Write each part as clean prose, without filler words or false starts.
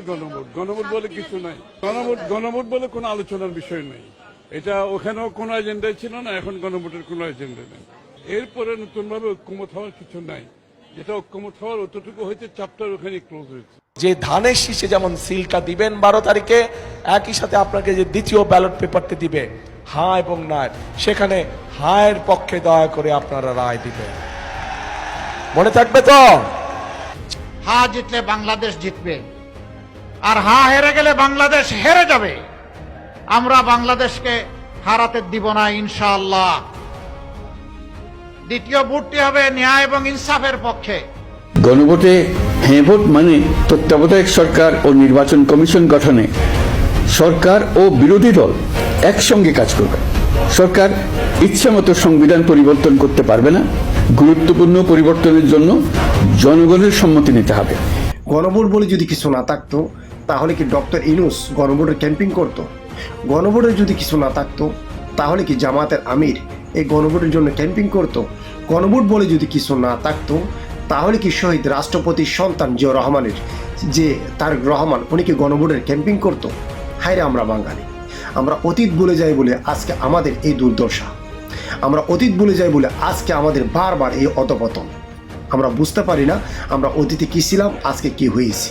গণভোট গণভোট বলে কিছু নাই। গণভোট বলে কোনো আলোচনার বিষয় নেই। এটা ওখানেও কোনো এজেন্ডাই ছিল না, এখন গণভোটের কোনো এজেন্ডা নেই। এরপরে নতুনভাবে ঐক্যমত হওয়ার কিছু নাই। যেটা ঐক্যমত হওয়ার অতটুকু হয়েছে, চ্যাপ্টার ওখানে ক্লোজ হয়েছে। যে ধানের শীষে যেমন সিলটা দিবেন 12 তারিখে, একই সাথে আপনাকে যে দ্বিতীয় ব্যালট পেপারটি দিবে হ্যাঁ এবং না, সেখানে হায়ের পক্ষে দয়া করে আপনারা রায় দিবেন। মনে থাকবে তো? হ্যাঁ জিতলে বাংলাদেশ জিতবে, আর হ্যাঁ হেরে গেলে বাংলাদেশ হেরে যাবে। আমরা বাংলাদেশকে হারাতে দিব না ইনশাআল্লাহ। দ্বিতীয় ভোটটি হবে ন্যায় এবং ইনসাফের পক্ষে। গণভোটে হ্যাঁ ভোট মানে তত্ত্বাবধায়ক সরকার ও নির্বাচন কমিশন গঠনে সরকার ও বিরোধী দল একসঙ্গে কাজ করবে। সরকার ইচ্ছামতো সংবিধান পরিবর্তন করতে পারবে না। গুরুত্বপূর্ণ পরিবর্তনের জন্য জনগণের সম্মতি নিতে হবে। গণভোট বলে যদি কিছু না থাকতো তাহলে কি ডক্টর ইউনূস গণভোটের ক্যাম্পিং করতো? গণভোটের যদি কিছু না থাকতো তাহলে কি জামাতের আমির এই গণভোটের জন্য ক্যাম্পিং করতো? গণভোট বলে যদি কিছু না থাকতো তাহলে কি শহীদ রাষ্ট্রপতির সন্তান জিয়াউর রহমানের যে তারেক রহমান, উনি কি গণভোটের ক্যাম্পিং করতো? হায়রে আমরা বাঙালি, আমরা অতীত ভুলে যাই বলে আজকে আমাদের এই দুর্দশা। আমরা অতীত ভুলে যাই বলে আজকে আমাদের বারবার এই অধপতন। আমরা বুঝতে পারি না আমরা অতীতে কী ছিলাম, আজকে কি হয়েছি।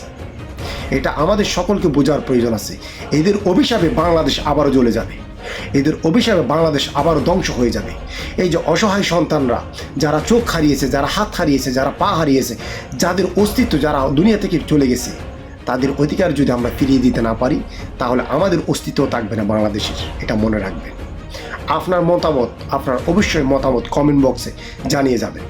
এটা আমাদের সকলকে বোঝার প্রয়োজন আছে। এদের অভিশাপে বাংলাদেশ আবারও জ্বলে যাবে, এদের অভিশাপে বাংলাদেশ আবারও ধ্বংস হয়ে যাবে। এই যে অসহায় সন্তানরা যারা চোখ হারিয়েছে, যারা হাত হারিয়েছে, যারা পা হারিয়েছে, যাদের অস্তিত্ব যারা দুনিয়া থেকে চলে গেছে, তাদের অধিকার যদি আমরা ফিরিয়ে দিতে না পারি তাহলে আমাদের অস্তিত্ব থাকবে না বাংলাদেশের। এটা মনে রাখবেন। আপনার মতামত, আপনার অবশ্যই মতামত কমেন্ট বক্সে জানিয়ে যাবেন।